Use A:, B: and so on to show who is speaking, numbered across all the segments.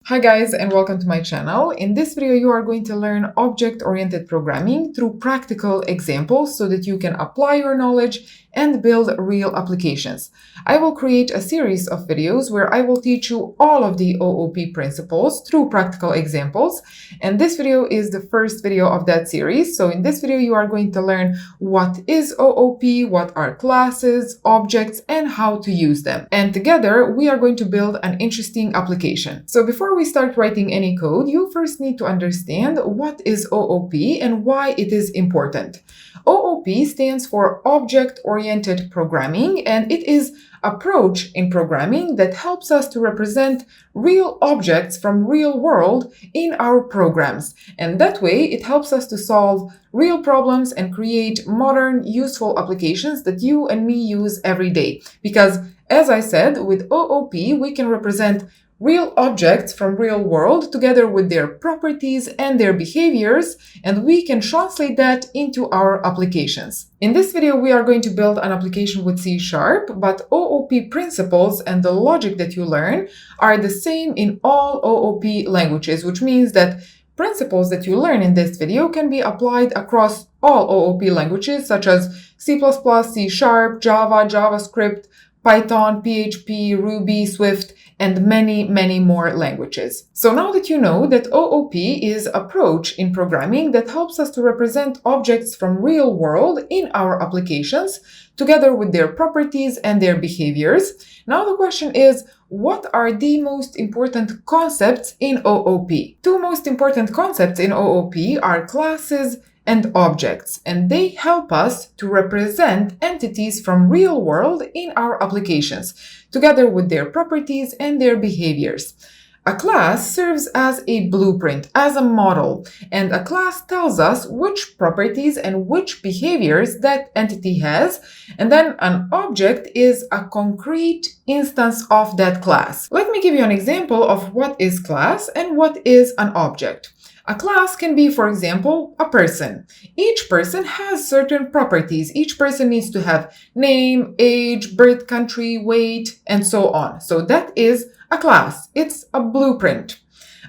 A: Hi guys, and welcome to my channel. In this video, you are going to learn object-oriented programming through practical examples so that you can apply your knowledge and build real applications. I will create a series of videos where I will teach you all of the OOP principles through practical examples. And this video is the first video of that series. So in this video, you are going to learn what is OOP, what are classes, objects, and how to use them. And together, we are going to build an interesting application. So before we start writing any code, you first need to understand what is OOP and why it is important. OOP stands for Object-Oriented Programming, and it is an approach in programming that helps us to represent real objects from real world in our programs. And that way, it helps us to solve real problems and create modern, useful applications that you and me use every day. Because, as I said, with OOP, we can represent real objects from real world together with their properties and their behaviors, and we can translate that into our applications. In this video, we are going to build an application with C#, but OOP principles and the logic that you learn are the same in all OOP languages, which means that principles that you learn in this video can be applied across all OOP languages such as C++, C#, Java, JavaScript, Python, PHP, Ruby, Swift, and many more languages. So now that you know that OOP is an approach in programming that helps us to represent objects from real world in our applications, together with their properties and their behaviors, now the question is, what are the most important concepts in OOP? Two most important concepts in OOP are classes and objects, and they help us to represent entities from real world in our applications, together with their properties and their behaviors. A class serves as a blueprint, as a model, and a class tells us which properties and which behaviors that entity has, and then an object is a concrete instance of that class. Let me give you an example of what is class and what is an object. A class can be, for example, a person. Each person has certain properties. Each person needs to have name, age, birth country, weight, and so on. So that is a class. It's a blueprint.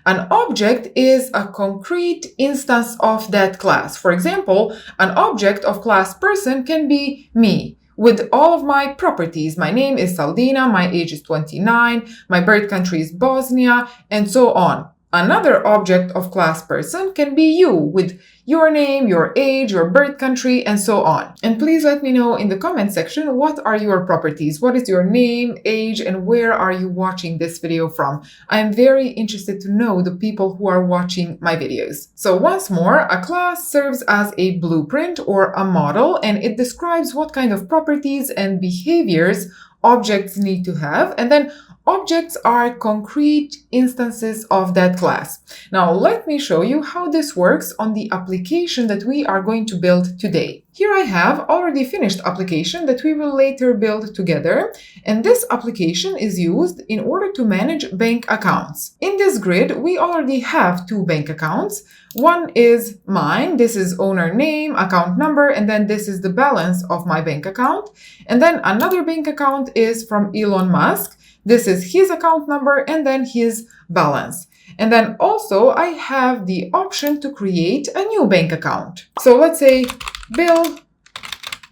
A: An object is a concrete instance of that class. For example, an object of class person can be me, with all of my properties. My name is Saldina, my age is 29, my birth country is Bosnia, and so on. Another object of class person can be you, with your name, your age, your birth country, and so on. And please let me know in the comment section, what are your properties? What is your name, age, and where are you watching this video from? I am very interested to know the people who are watching my videos. So once more, a class serves as a blueprint or a model, and it describes what kind of properties and behaviors objects need to have, and then objects are concrete instances of that class. Now, let me show you how this works on the application that we are going to build today. Here I have already finished application that we will later build together, and this application is used in order to manage bank accounts. In this grid, we already have two bank accounts. One is mine, this is owner name, account number, and then this is the balance of my bank account. And then another bank account is from Elon Musk. This is his account number and then his balance. And then also I have the option to create a new bank account. So let's say Bill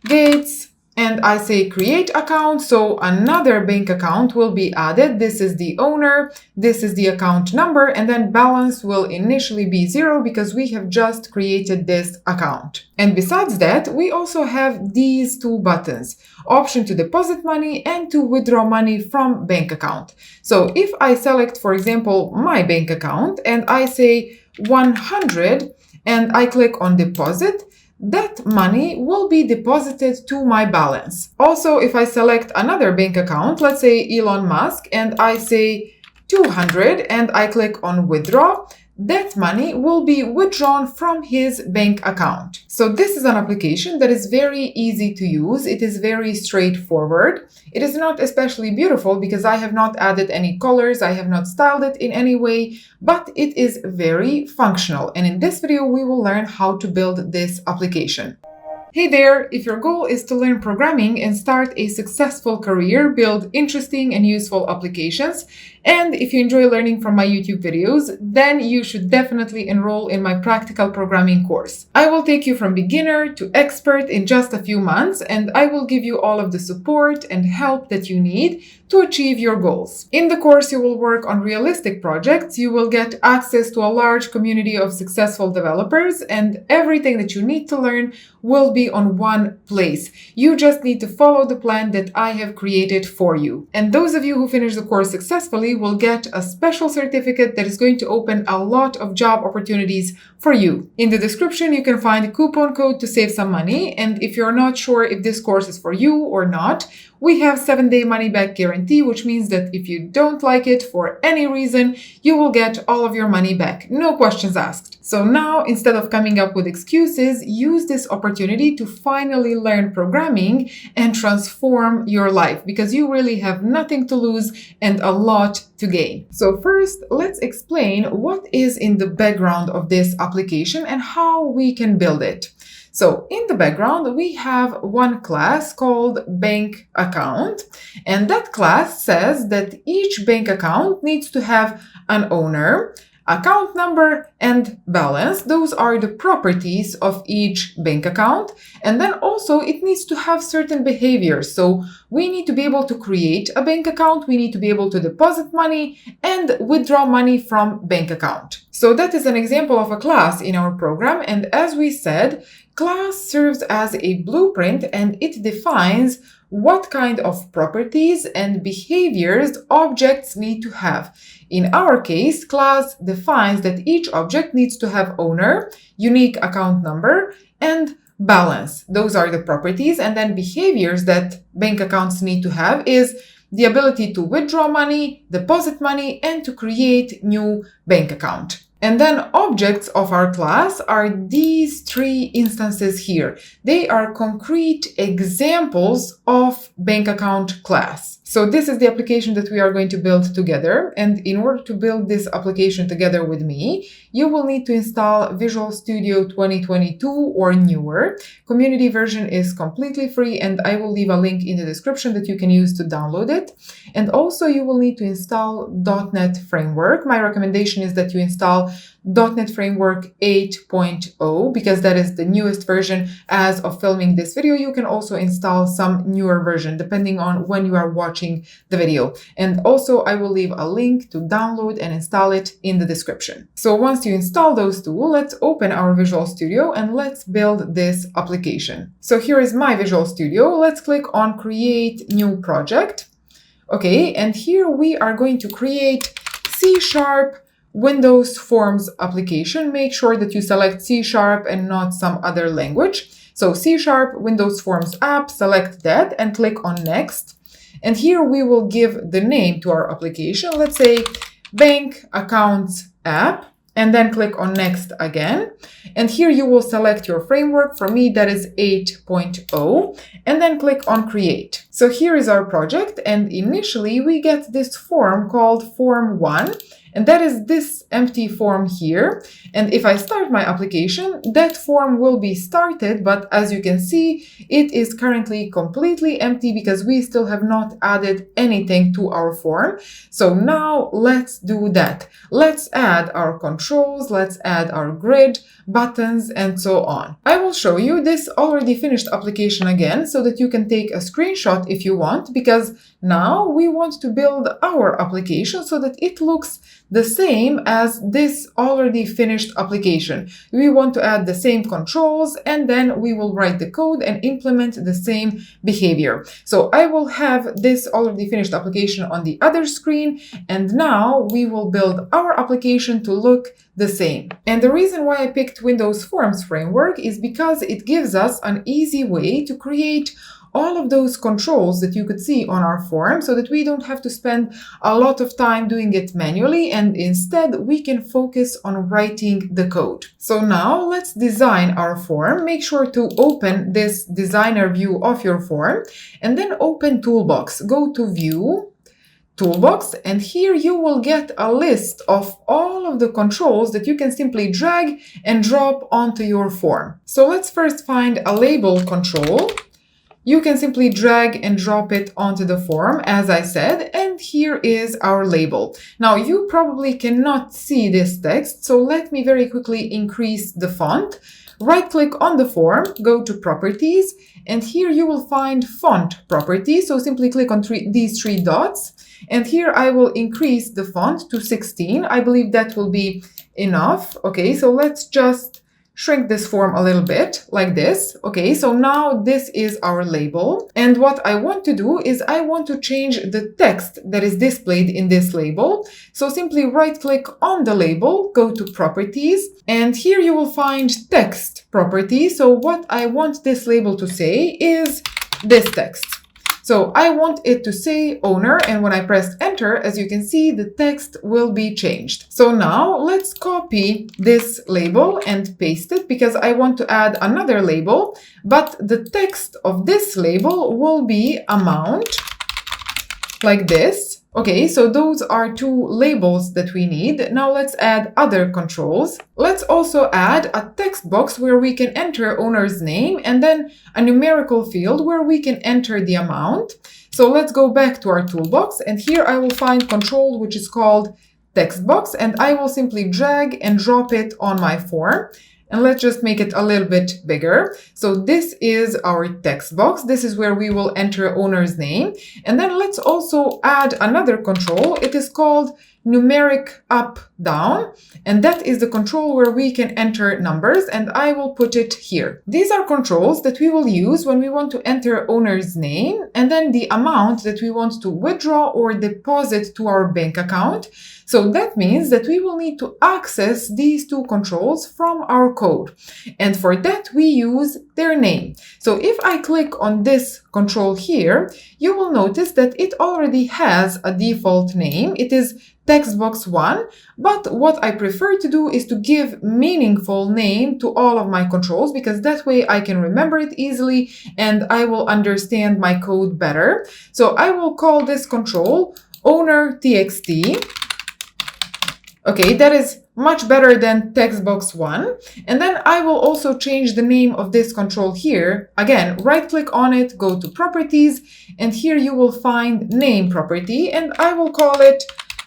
A: Gates, and I say create account. So another bank account will be added. This is the owner, this is the account number, and then balance will initially be 0 because we have just created this account. And besides that, we also have these two buttons, option to deposit money and to withdraw money from bank account. So if I select, for example, my bank account and I say 100 and I click on deposit, that money will be deposited to my balance. Also, if I select another bank account, let's say Elon Musk, and I say 200 and I click on withdraw, that money will be withdrawn from his bank account. So this is an application that is very easy to use. It is very straightforward. It is not especially beautiful because I have not added any colors. I have not styled it in any way, but it is very functional. And in this video, we will learn how to build this application. Hey there! If your goal is to learn programming and start a successful career, build interesting and useful applications, And if you enjoy learning from my YouTube videos, then you should definitely enroll in my practical programming course. I will take you from beginner to expert in just a few months, and I will give you all of the support and help that you need to achieve your goals. In the course, you will work on realistic projects, you will get access to a large community of successful developers, and everything that you need to learn will be on one place. You just need to follow the plan that I have created for you. And those of you who finish the course successfully will get a special certificate that is going to open a lot of job opportunities for you. In the description, you can find a coupon code to save some money. And if you're not sure if this course is for you or not, we have 7-day money-back guarantee, which means that if you don't like it for any reason, you will get all of your money back. No questions asked. So now, instead of coming up with excuses, use this opportunity to finally learn programming and transform your life, because you really have nothing to lose and a lot to gain. So first, let's explain what is in the background of this application and how we can build it. So in the background, we have one class called bank account, and that class says that each bank account needs to have an owner, account number, and balance. Those are the properties of each bank account. And then also it needs to have certain behaviors. So we need to be able to create a bank account, we need to be able to deposit money and withdraw money from bank account. So that is an example of a class in our program. And as we said, class serves as a blueprint and it defines what kind of properties and behaviors objects need to have. In our case, class defines that each object needs to have owner, unique account number, and balance. Those are the properties. And then behaviors that bank accounts need to have is the ability to withdraw money, deposit money, and to create new bank account. And then objects of our class are these three instances here. They are concrete examples of bank account class. So this is the application that we are going to build together. And in order to build this application together with me, you will need to install Visual Studio 2022 or newer. Community version is completely free, and I will leave a link in the description that you can use to download it. And also you will need to install .NET Framework. My recommendation is that you install .NET Framework 8.0 because that is the newest version as of filming this video. You can also install some newer version depending on when you are watching the video. And also I will leave a link to download and install it in the description. So once you install those two, let's open our Visual Studio and let's build this application. So here is my Visual Studio. Let's click on Create New Project. Okay, and here we are going to create C# Windows Forms application. Make sure that you select C# and not some other language. So C# Windows Forms app, select that and click on Next. And here we will give the name to our application. Let's say Bank Accounts App, and then click on Next again. And here you will select your framework. For me, that is 8.0, and then click on Create. So here is our project, and initially we get this form called Form 1. And that is this empty form here. And if I start my application, that form will be started, but as you can see, it is currently completely empty because we still have not added anything to our form. So now let's do that. Let's add our controls, let's add our grid, buttons, and so on. I will show you this already finished application again so that you can take a screenshot if you want, because now we want to build our application so that it looks the same as this already finished application. We want to add the same controls, and then we will write the code and implement the same behavior. So I will have this already finished application on the other screen, and now we will build our application to look the same. And the reason why I picked Windows Forms framework is because it gives us an easy way to create all of those controls that you could see on our form so that we don't have to spend a lot of time doing it manually, and instead we can focus on writing the code. So now let's design our form. Make sure to open this designer view of your form and then open Toolbox. Go to View, Toolbox, and here you will get a list of all of the controls that you can simply drag and drop onto your form. So let's first find a label control. you can simply drag and drop it onto the form, as I said, and here is our label. Now, you probably cannot see this text, so let me very quickly increase the font. Right-click on the form, go to Properties, and here you will find Font Property. So simply click on these three dots, and here I will increase the font to 16. I believe that will be enough. Okay, so let's just shrink this form a little bit, like this. Okay, so now this is our label. And what I want to do is I want to change the text that is displayed in this label. So simply right-click on the label, go to Properties, and here you will find Text Property. So what I want this label to say is this text. So I want it to say owner, and when I press enter, as you can see, the text will be changed. So now let's copy this label and paste it because I want to add another label, but the text of this label will be amount, like this. Okay, so those are two labels that we need. Now let's add other controls. Let's also add a text box where we can enter owner's name and then a numerical field where we can enter the amount. So let's go back to our toolbox, and here I will find control which is called text box, and I will simply drag and drop it on my form. And let's just make it a little bit bigger. So this is our text box. This is where we will enter owner's name. And then let's also add another control. It is called numeric up down, and that is the control where we can enter numbers, and I will put it here. These are controls that we will use when we want to enter owner's name and then the amount that we want to withdraw or deposit to our bank account. So that means that we will need to access these two controls from our code, and for that we use their name. So if I click on this control here, you will notice that it already has a default name. It is textbox1, but what I prefer to do is to give meaningful name to all of my controls, because that way I can remember it easily and I will understand my code better. So I will call this control owner.txt. Okay, that is much better than textbox1. And then I will also change the name of this control here. Again, right-click on it, go to Properties, and here you will find Name Property, and I will call it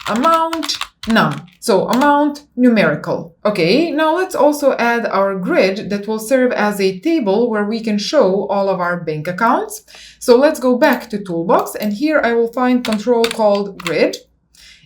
A: amount num. So amount numerical. Okay, now let's also add our grid that will serve as a table where we can show all of our bank accounts. So let's go back to Toolbox, and here I will find control called grid.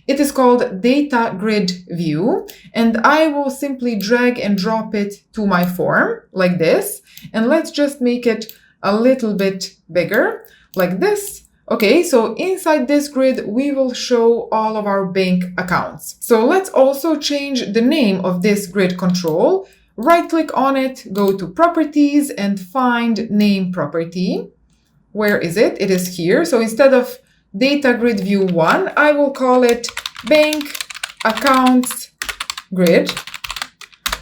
A: It is called Data Grid View, and I will simply drag and drop it to my form like this. And let's just make it a little bit bigger, like this. Okay, so inside this grid, we will show all of our bank accounts. So let's also change the name of this grid control. Right-click on it, go to Properties, and find Name Property. Where is it? It is here. So instead of Data Grid View 1, I will call it Bank Accounts Grid,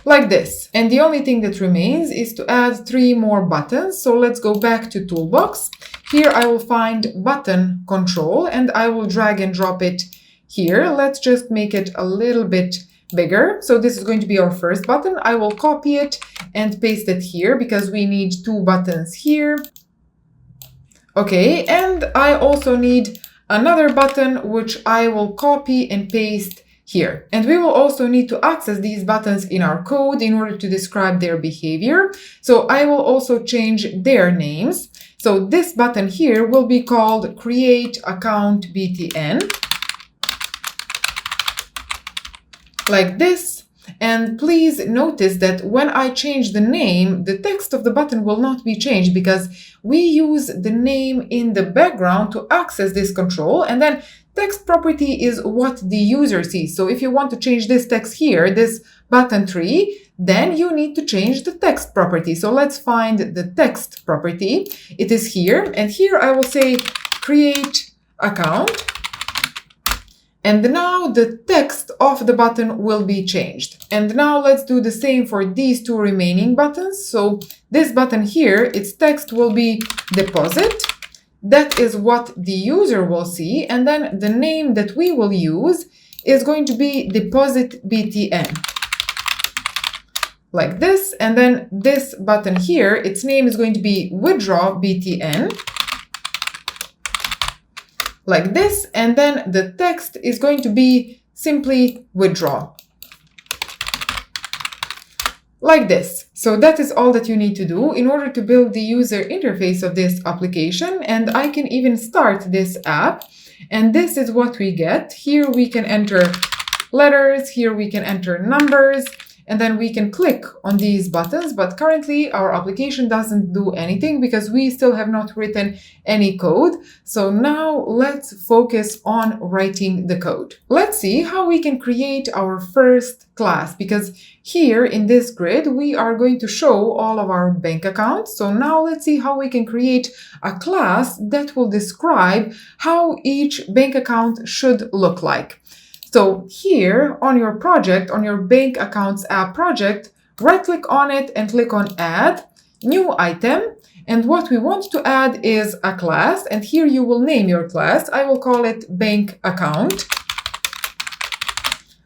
A: like this. And the only thing that remains is to add 3 more buttons. So let's go back to Toolbox. Here I will find Button Control, and I will drag and drop it here. Let's just make it a little bit bigger. So this is going to be our first button. I will copy it and paste it here because we need 2 buttons here. Okay, and I also need another button which I will copy and paste here. And we will also need to access these buttons in our code in order to describe their behavior. So I will also change their names. So this button here will be called Create Account BTN, like this. And please notice that when I change the name, the text of the button will not be changed because we use the name in the background to access this control, and then text property is what the user sees. So if you want to change this text here, this button 3, then you need to change the text property. So let's find the text property. It is here, and here I will say create account. And now the text of the button will be changed. And now let's do the same for these 2 remaining buttons. So this button here, its text will be deposit. That is what the user will see. And then the name that we will use is going to be deposit BTN, like this. And then this button here, its name is going to be withdraw btn, like this. And then the text is going to be simply withdraw, like this. So that is all that you need to do in order to build the user interface of this application. And I can even start this app. And this is what we get. Here we can enter letters, here we can enter numbers, and then we can click on these buttons. But currently our application doesn't do anything because we still have not written any code. So now let's focus on writing the code. Let's see how we can create our first class, because here in this grid, we are going to show all of our bank accounts. So now let's see how we can create a class that will describe how each bank account should look like. So here on your project, on your bank accounts app project, right-click on it and click on Add, New Item. And what we want to add is a class. And here you will name your class. I will call it Bank Account,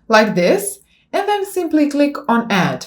A: like this. And then simply click on Add.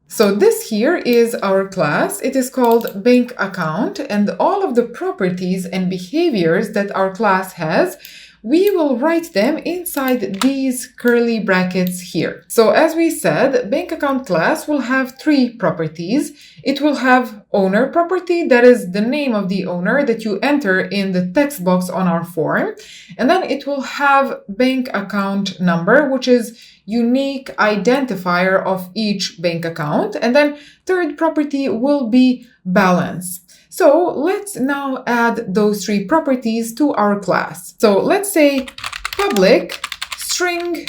A: So this here is our class. It is called Bank Account. And all of the properties and behaviors that our class has, we will write them inside these curly brackets here. So as we said, bank account class will have three properties. It will have owner property, that is the name of the owner that you enter in the text box on our form. And then it will have bank account number, which is unique identifier of each bank account. And then third property will be balance. So let's now add those three properties to our class. So let's say public string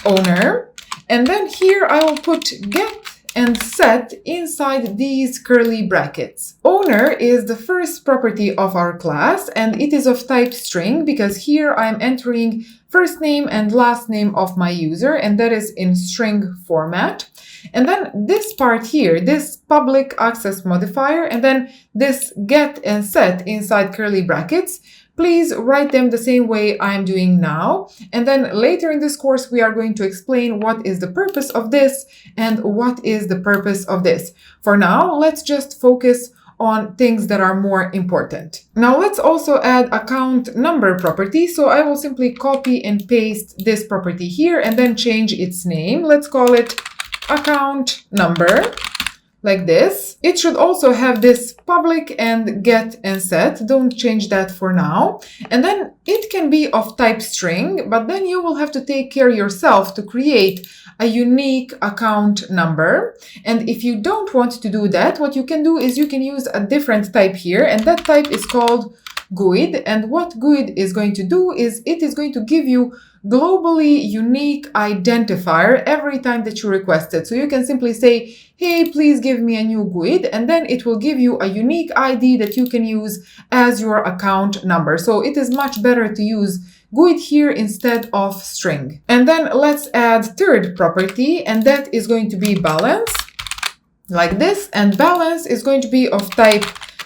A: owner, and then here I will put get and set inside these curly brackets. Owner is the first property of our class, and it is of type string because here I'm entering first name and last name of my user, and that is in string format. And then this part here, this public access modifier, and then this get and set inside curly brackets, please write them the same way I'm doing now. And then later in this course, we are going to explain what is the purpose of this and what is the purpose of this. For now, let's just focus on things that are more important. Now let's also add account number property. So I will simply copy and paste this property here and then change its name. Let's call it account number, like this. It should also have this public and get and set. Don't change that for now. And then it can be of type string, but then you will have to take care yourself to create a unique account number. And if you don't want to do that, what you can do is you can use a different type here, and that type is called GUID. And what GUID is going to do is it is going to give you globally unique identifier every time that you request it. So you can simply say, hey, please give me a new GUID, and then it will give you a unique ID that you can use as your account number. So it is much better to use GUID here instead of string. And then let's add third property, and that is going to be balance, like this. And balance is going to be of type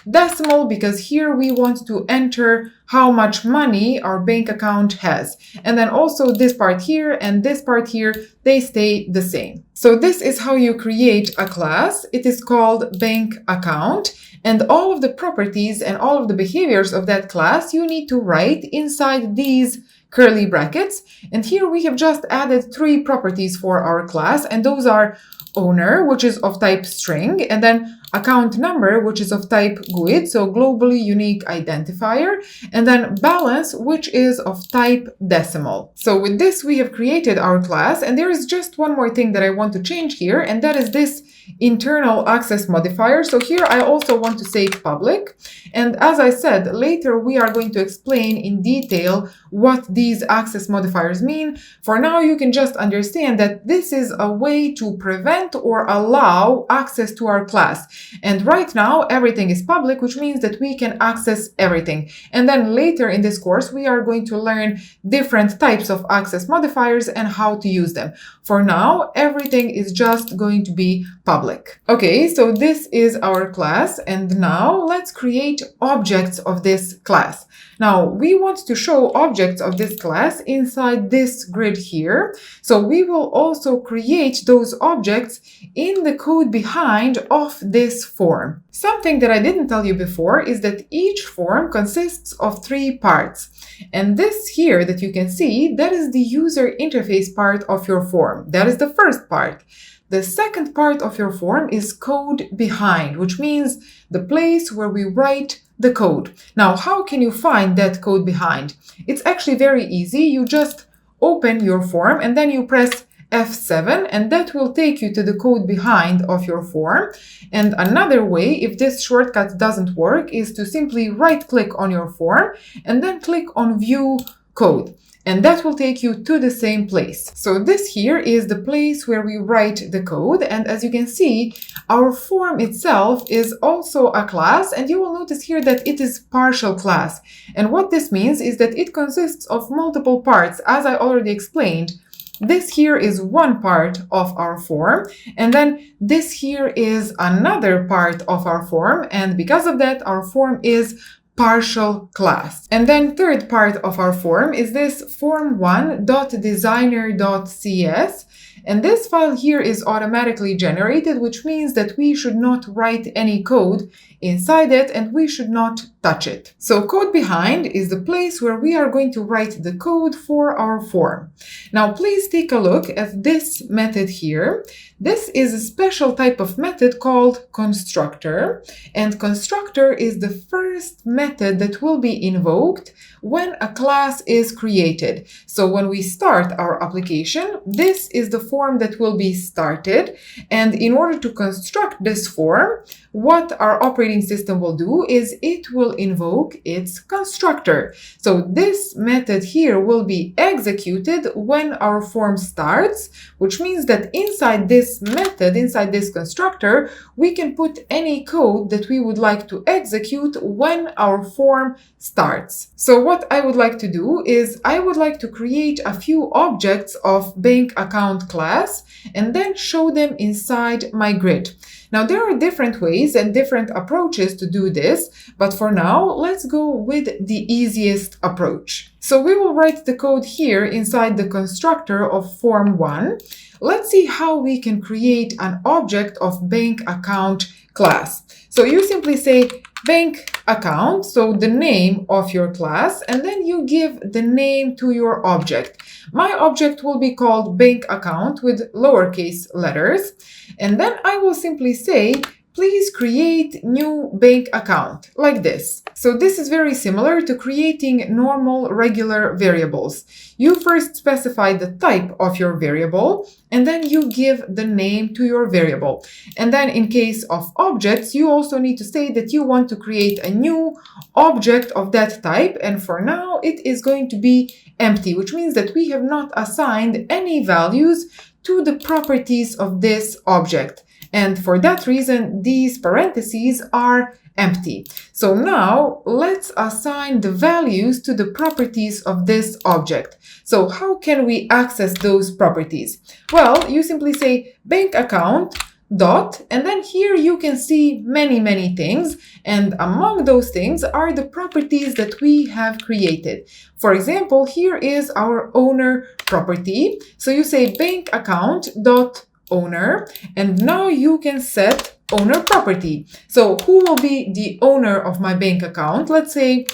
A: decimal because here we want to enter how much money our bank account has. And then also this part here and this part here, they stay the same. So this is how you create a class. It is called bank account, and all of the properties and all of the behaviors of that class you need to write inside these curly brackets. And here we have just added three properties for our class, and those are owner, which is of type string, and then account number, which is of type GUID, so globally unique identifier, and then balance, which is of type decimal. So with this, we have created our class, and there is just one more thing that I want to change here, and that is this internal access modifier. So here I also want to say public, and as I said, later we are going to explain in detail what these access modifiers mean. For now, you can just understand that this is a way to prevent or allow access to our class. And right now, everything is public, which means that we can access everything. And then later in this course, we are going to learn different types of access modifiers and how to use them. For now, everything is just going to be public. Okay, so this is our class. And now let's create objects of this class. Now, we want to show objects of this class inside this grid here. So we will also create those objects in the code behind of this form. Something that I didn't tell you before is that each form consists of 3 parts. And this here that you can see, that is the user interface part of your form. That is the first part. The second part of your form is code behind, which means the place where we write the code. Now, how can you find that code behind? It's actually very easy. You just open your form and then you press F7, and that will take you to the code behind of your form. And another way, if this shortcut doesn't work, is to simply right-click on your form and then click on View Code. And that will take you to the same place. So this here is the place where we write the code. And as you can see, our form itself is also a class. And you will notice here that it is partial class. And what this means is that it consists of multiple parts. As I already explained, this here is one part of our form. And then this here is another part of our form. And because of that, our form is partial class. And then third part of our form is this form1.designer.cs. And this file here is automatically generated, which means that we should not write any code inside it and we should not touch it. So code behind is the place where we are going to write the code for our form. Now, please take a look at this method here. This is a special type of method called constructor, and constructor is the first method that will be invoked when a class is created. So when we start our application, this is the form that will be started, and in order to construct this form, what our operating system will do is it will invoke its constructor. So this method here will be executed when our form starts, which means that inside this method, inside this constructor, we can put any code that we would like to execute when our form starts. So what I would like to do is I would like to create a few objects of bank account class and then show them inside my grid. Now, there are different ways and different approaches to do this, but for now, let's go with the easiest approach. So we will write the code here inside the constructor of form1. Let's see how we can create an object of bank account class. So you simply say bank account, so the name of your class, and then you give the name to your object. My object will be called bank account with lowercase letters. And then I will simply say, please create new bank account, like this. So this is very similar to creating normal regular variables. You first specify the type of your variable, and then you give the name to your variable. And then in case of objects, you also need to say that you want to create a new object of that type. And for now, it is going to be empty, which means that we have not assigned any values to the properties of this object. And for that reason, these parentheses are empty. So now let's assign the values to the properties of this object. So how can we access those properties? Well, you simply say bank account dot, and then here you can see many things, and among those things are the properties that we have created. For example, here is our owner property. So you say bank account dot owner, and now you can set owner property. So who will be the owner of my bank account? Let's say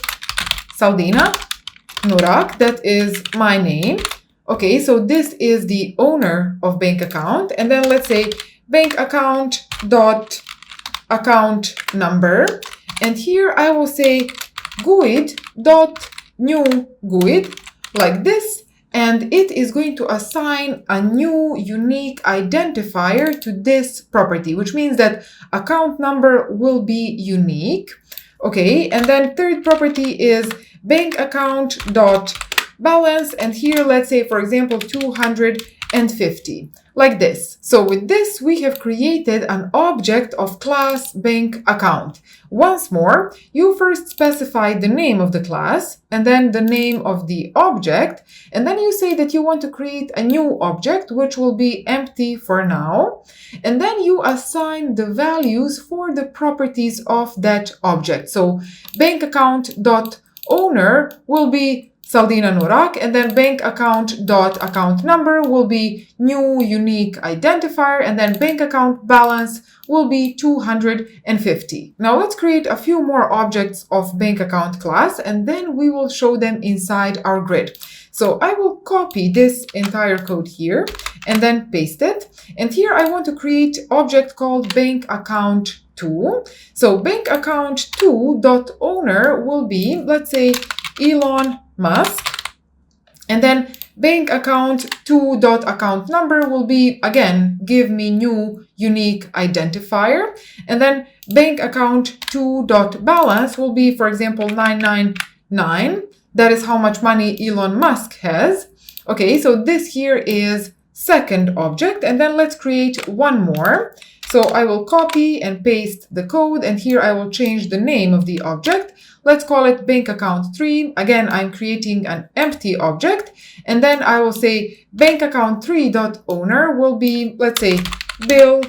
A: Saudina Nurak, that is my name. Okay, so this is the owner of bank account, and then let's say bank account dot account number, and here I will say GUID dot new GUID, like this, and it is going to assign a new unique identifier to this property, which means that account number will be unique. Okay, and then third property is bank account dot balance, and here let's say, for example, 250, like this. So with this, we have created an object of class bank account. Once more, you first specify the name of the class and then the name of the object, and then you say that you want to create a new object which will be empty for now, and then you assign the values for the properties of that object. So bank account dot owner will be Saldina Nurak, and then bank account dot account number will be new unique identifier, and then bank account balance will be 250. Now let's create a few more objects of bank account class, and then we will show them inside our grid. So I will copy this entire code here and then paste it. And here I want to create object called bank account 2. So bank account 2 dot owner will be, let's say, Elon Musk, and then bank account 2 dot account number will be, again, give me new unique identifier, and then bank account 2 dot balance will be, for example, 999. That is how much money Elon Musk has. Okay, so this here is second object, and then let's create one more. So I will copy and paste the code, and here I will change the name of the object. Let's call it bank account 3. Again, I'm creating an empty object, and then I will say bank account 3 dot owner will be, let's say, Bill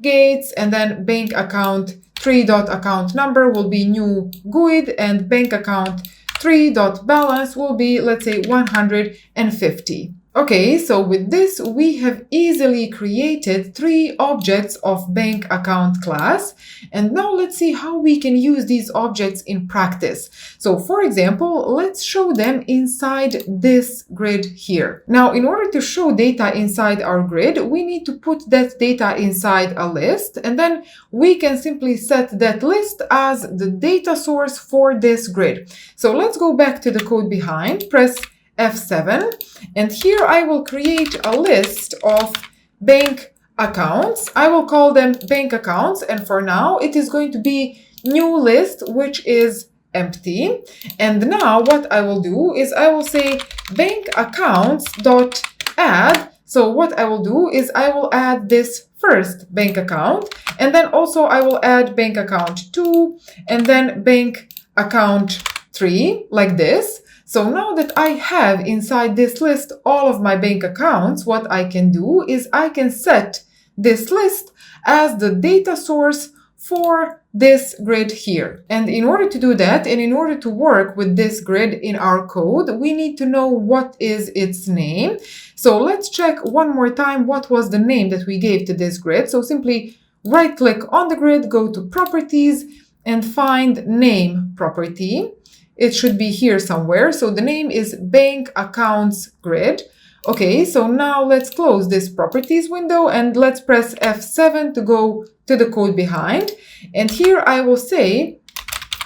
A: Gates, and then bank account 3 dot account number will be new GUID, and bank account 3 dot balance will be, let's say, 150. Okay, so with this, we have easily created 3 objects of bank account class. And now let's see how we can use these objects in practice. So for example, let's show them inside this grid here. Now, in order to show data inside our grid, we need to put that data inside a list, and then we can simply set that list as the data source for this grid. So let's go back to the code behind, press F7, and here I will create a list of bank accounts. I will call them bank accounts, and for now it is going to be new list, which is empty. And now what I will do is I will say bank accounts dot add. So what I will do is I will add this first bank account, and then also I will add bank account 2, and then bank account 3, like this. So now that I have inside this list all of my bank accounts, what I can do is I can set this list as the data source for this grid here. And in order to do that, and in order to work with this grid in our code, we need to know what is its name. So let's check one more time what was the name that we gave to this grid. So simply right-click on the grid, go to Properties, and find Name property. It should be here somewhere. So the name is Bank Accounts Grid. Okay, so now let's close this Properties window, and let's press F7 to go to the code behind. And here I will say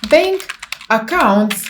A: Bank Accounts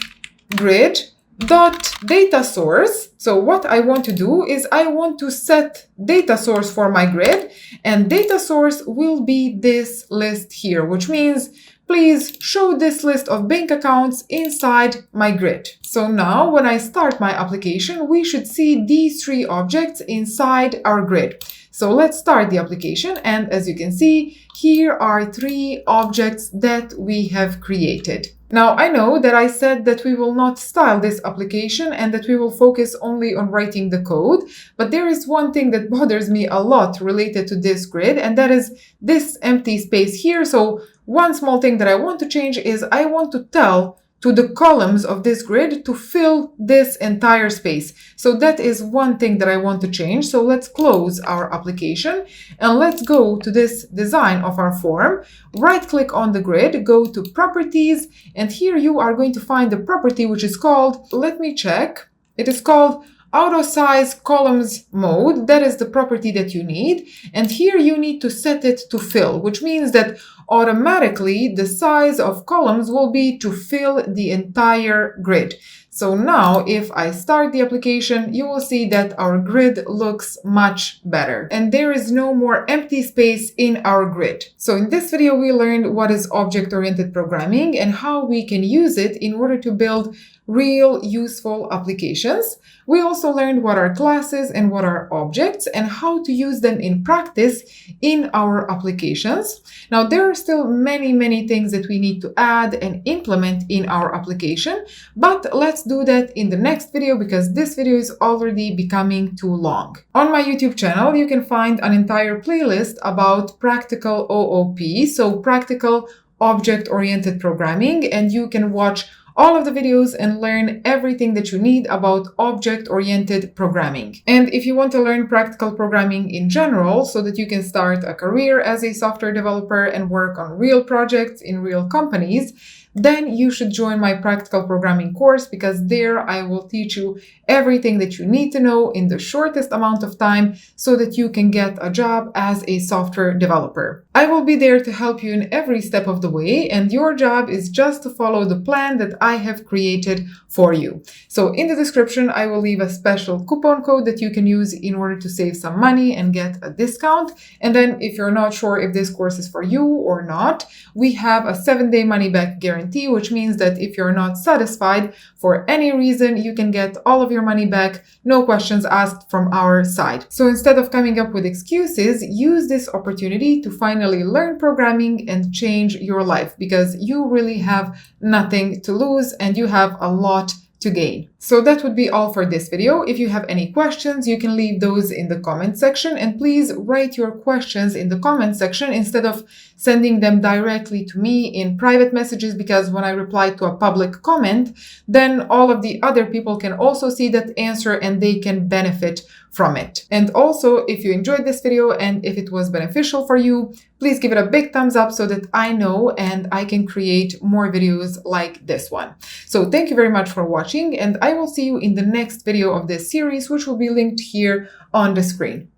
A: Grid dot data source. So what I want to do is I want to set data source for my grid, and data source will be this list here, which means please show this list of bank accounts inside my grid. So now when I start my application, we should see these 3 objects inside our grid. So let's start the application, and as you can see, here are 3 objects that we have created. Now, I know that I said that we will not style this application and that we will focus only on writing the code, but there is one thing that bothers me a lot related to this grid, and that is this empty space here. So one small thing that I want to change is I want to tell to the columns of this grid to fill this entire space. So that is one thing that I want to change. So let's close our application and let's go to this design of our form. Right click on the grid, go to Properties, and here you are going to find the property which is called, let me check, it is called Auto Size Columns Mode. That is the property that you need. And here you need to set it to fill, which means that automatically the size of columns will be to fill the entire grid. So now if I start the application, you will see that our grid looks much better and there is no more empty space in our grid. So in this video, we learned what is object-oriented programming and how we can use it in order to build real useful applications. We also learned what are classes and what are objects and how to use them in practice in our applications. Now, there are still many things that we need to add and implement in our application, but let's do that in the next video because this video is already becoming too long. On my YouTube channel, you can find an entire playlist about practical OOP, so practical object-oriented programming, and you can watch all of the videos and learn everything that you need about object-oriented programming. And if you want to learn practical programming in general so that you can start a career as a software developer and work on real projects in real companies, then you should join my practical programming course, because there I will teach you everything that you need to know in the shortest amount of time so that you can get a job as a software developer. I will be there to help you in every step of the way, and your job is just to follow the plan that I have created for you. So in the description, I will leave a special coupon code that you can use in order to save some money and get a discount. And then if you're not sure if this course is for you or not, we have a 7-day money-back guarantee, which means that if you're not satisfied for any reason, you can get all of your money back, no questions asked from our side. So instead of coming up with excuses, use this opportunity to finally learn programming and change your life, because you really have nothing to lose and you have a lot to gain. So that would be all for this video. If you have any questions, you can leave those in the comment section, and please write your questions in the comment section instead of sending them directly to me in private messages, because when I reply to a public comment, then all of the other people can also see that answer and they can benefit from it. And also, if you enjoyed this video and if it was beneficial for you, please give it a big thumbs up so that I know and I can create more videos like this one. So thank you very much for watching, and I will see you in the next video of this series, which will be linked here on the screen.